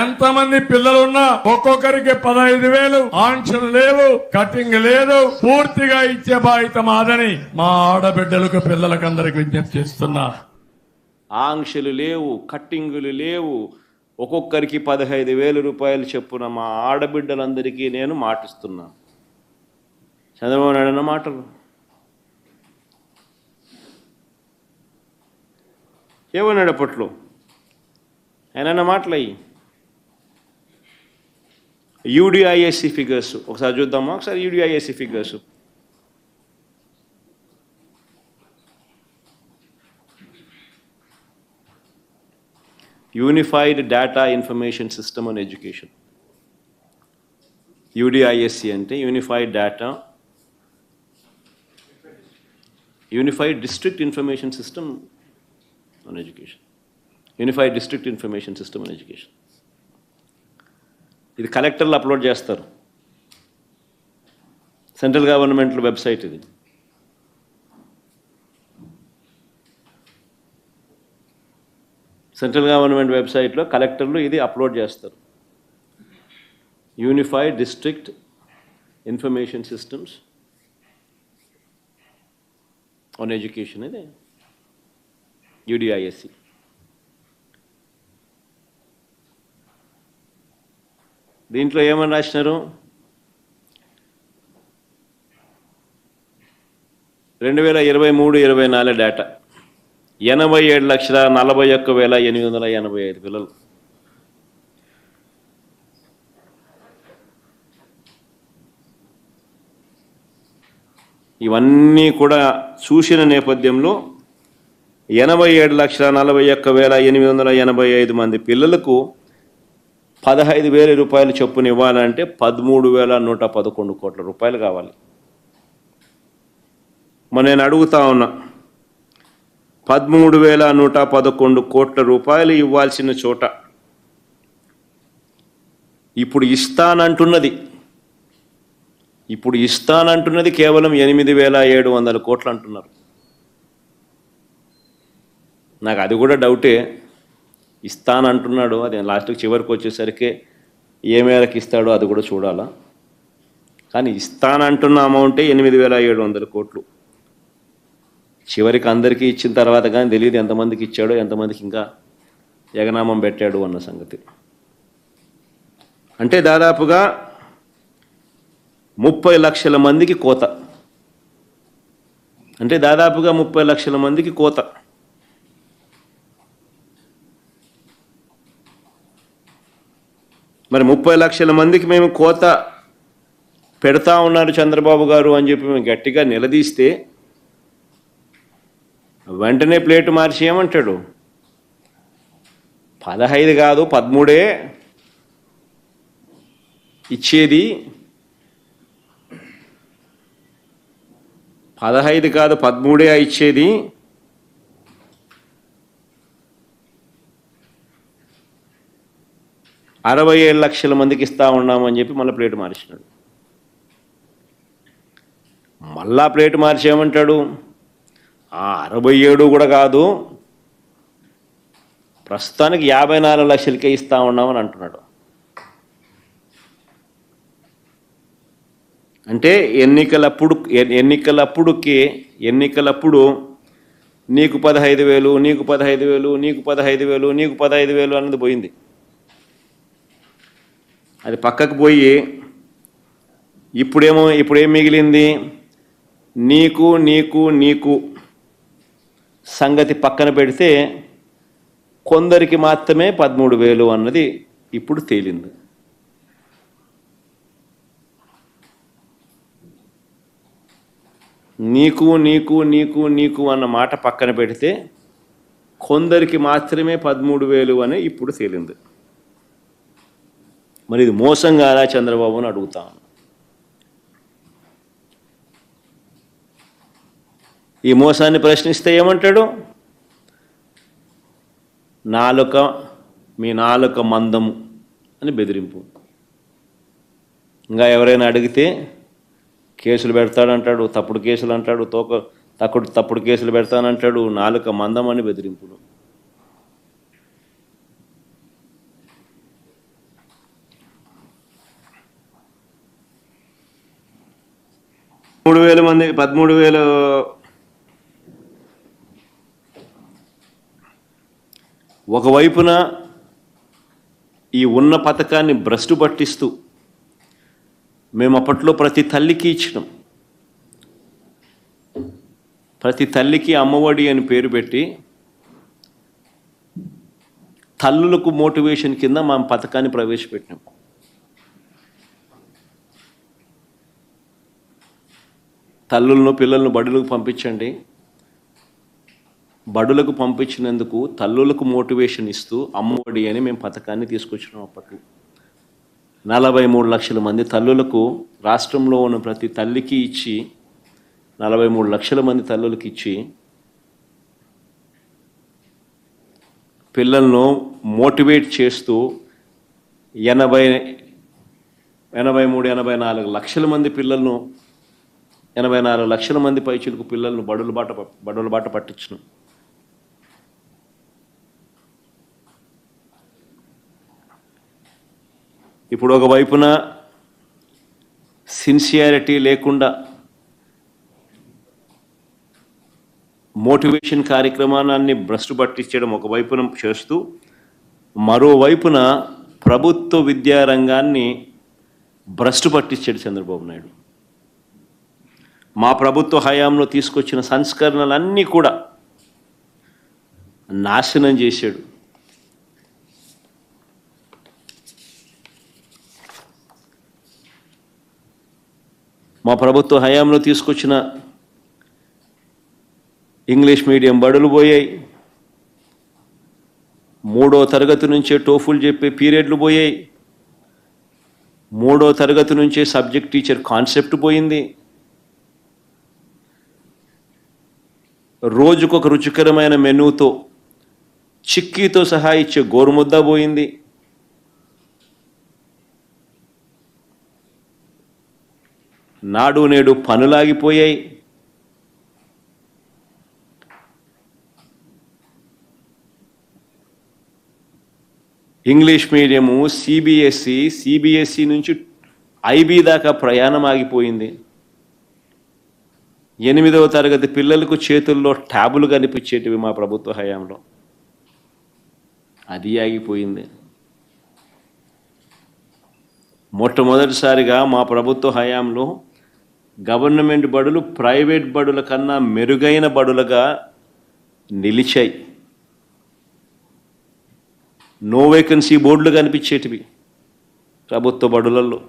ఎంతమంది పిల్లలున్నా ఒక్కొక్కరికి 15,000 ఆంక్షలు లేవు, కటింగ్ లేదు, పూర్తిగా ఇచ్చే బాధ్యత మాదని మా ఆడబిడ్డలకు పిల్లలకందరికి విజ్ఞప్తి చేస్తున్నా. ఆంక్షలు లేవు, కట్టింగులు లేవు, ఒక్కొక్కరికి 15,000 రూపాయలు చెప్పున మా ఆడబిడ్డలందరికీ నేను మాటిస్తున్నా. చంద్రబాబు నాయుడు అన్న మాటలు ఏమన్నాడు అప్పట్లో? ఆయన మాటలు అయ్యి యూడిఐఎస్సి ఫిగర్స్ ఒకసారి చూద్దామా? ఒకసారి UDISE figures. Unified data information system on education. UDISE అంటే unified district information system on education. Unified district information system on education. ఇది కలెక్టర్లు అప్లోడ్ చేస్తారు. సెంట్రల్ గవర్నమెంట్ వెబ్సైట్ ఇది. సెంట్రల్ గవర్నమెంట్ వెబ్సైట్లో కలెక్టర్లు ఇది అప్లోడ్ చేస్తారు. Unified district information systems on education ఇది యూడిఐఎస్సి. దీంట్లో ఏమని రాసినారు? 2023-24 డేటా 87,41,885 పిల్లలు. ఇవన్నీ కూడా చూసిన నేపథ్యంలో 87,41,885 మంది పిల్లలకు 15,000 రూపాయలు చొప్పున ఇవ్వాలంటే 13,111 కోట్ల రూపాయలు కావాలి. మరి నేను అడుగుతా ఉన్నా, 13,111 కోట్ల రూపాయలు ఇవ్వాల్సిన చోట ఇప్పుడు ఇస్తానంటున్నది కేవలం 8,700 కోట్లు అంటున్నారు. నాకు అది కూడా డౌటే. ఇస్తానంటున్నాడు, అది లాస్ట్కి చివరికి వచ్చేసరికి ఏ మేరకు ఇస్తాడో అది కూడా చూడాలా. కానీ ఇస్తానంటున్న అమౌంటే 8,700 కోట్లు. చివరికి అందరికీ ఇచ్చిన తర్వాత కానీ తెలియదు ఎంతమందికి ఇచ్చాడో, ఎంతమందికి ఇంకా ఎగనామం పెట్టాడు అన్న సంగతి. అంటే దాదాపుగా 30 లక్షల మందికి కోత. మరి 30 లక్షల మందికి మేము కోత పెడతా ఉన్నారు చంద్రబాబు గారు అని చెప్పి మేము గట్టిగా నిలదీస్తే వెంటనే ప్లేటు మార్చి ఏమంటాడు? 15 కాదు 13 ఇచ్చేది, 15 కాదు 13 ఇచ్చేది. అరవై 67 లక్షల మందికి ఇస్తా ఉన్నామని చెప్పి మళ్ళీ ప్లేటు మార్చినాడు. మళ్ళా ప్లేటు మార్చి ఏమంటాడు? 67 కూడా కాదు, ప్రస్తుతానికి 54 లక్షలకే ఇస్తా ఉన్నామని అంటున్నాడు. అంటే ఎన్నికలప్పుడు నీకు 15,000, నీకు 15,000, నీకు 15,000, నీకు 15,000 అన్నది పోయింది. అది పక్కకు పోయి ఇప్పుడేం మిగిలింది? నీకు సంగతి పక్కన పెడితే కొందరికి మాత్రమే 13,000 అన్నది ఇప్పుడు తేలింది. నీకు అన్న మాట పక్కన పెడితే కొందరికి మాత్రమే 13,000 అని ఇప్పుడు తేలింది. మరి ఇది మోసం కాదా చంద్రబాబు అని అడుగుతాను. ఈ మోసాన్ని ప్రశ్నిస్తే ఏమంటాడు? మీ నాలుక మందము అని బెదిరింపు. ఇంకా ఎవరైనా అడిగితే కేసులు పెడతాడంటాడు, తప్పుడు కేసులు అంటాడు, తప్పుడు కేసులు పెడతానంటాడు, నాలుక మందం అని బెదిరింపులు. 3,000 మంది 13,000 ఒకవైపున ఈ ఉన్న పథకాన్ని భ్రష్టు పట్టిస్తూ మేము అప్పట్లో ప్రతి తల్లికి ఇచ్చినాం. ప్రతి తల్లికి అమ్మఒడి అని పేరు పెట్టి తల్లులకు మోటివేషన్ కింద మా పథకాన్ని ప్రవేశపెట్టినాం. తల్లులను పిల్లలను బడులకు పంపించండి. బడులకు పంపించినందుకు తల్లులకు మోటివేషన్ ఇస్తూ అమ్మఒడి అని మేము పథకాన్ని తీసుకొచ్చినాం. అప్పట్లో 43 లక్షల మంది తల్లులకు రాష్ట్రంలో ఉన్న ప్రతి తల్లికి ఇచ్చి 43 లక్షల మంది తల్లులకు ఇచ్చి పిల్లలను మోటివేట్ చేస్తూ 84 లక్షల మంది పిల్లలను 84 లక్షల మంది పైచిలకు పిల్లలను బడుల బాట పట్టించను. ఇప్పుడు ఒకవైపున సిన్సియారిటీ లేకుండా మోటివేషన్ కార్యక్రమాన్ని భ్రష్టు పట్టించడం ఒకవైపున చేస్తూ, మరోవైపున ప్రభుత్వ విద్యారంగాన్ని భ్రష్టు పట్టించాడు చంద్రబాబు నాయుడు. మా ప్రభుత్వ హయాంలో తీసుకొచ్చిన సంస్కరణలన్నీ కూడా నాశనం చేశాడు. మా ప్రభుత్వ హయాంలో తీసుకొచ్చిన ఇంగ్లీష్ మీడియం బడులు పోయాయి. 3వ తరగతి నుంచే టోఫుల్ చెప్పే పీరియడ్లు పోయాయి. 3వ తరగతి నుంచే సబ్జెక్ట్ టీచర్ కాన్సెప్ట్ పోయింది. రోజుకొక రుచికరమైన మెనూతో చిక్కీతో సహా ఇచ్చే గోరుముద్ద పోయింది. నాడు నేడు పనులాగిపోయాయి. ఇంగ్లీష్ మీడియము సిబిఎస్ఈ నుంచి ఐబీ దాకా ప్రయాణం ఆగిపోయింది. 8వ తరగతి పిల్లలకు చేతుల్లో ట్యాబులు కనిపించేటివి మా ప్రభుత్వ హయాంలో, అది ఆగిపోయింది. మొట్టమొదటిసారిగా మా ప్రభుత్వ హయాంలో గవర్నమెంట్ బడులు ప్రైవేట్ బడుల కన్నా మెరుగైన బడులుగా నిలిచాయి. నో వేకెన్సీ బోర్డులు కనిపించేటివి ప్రభుత్వ బడులలో.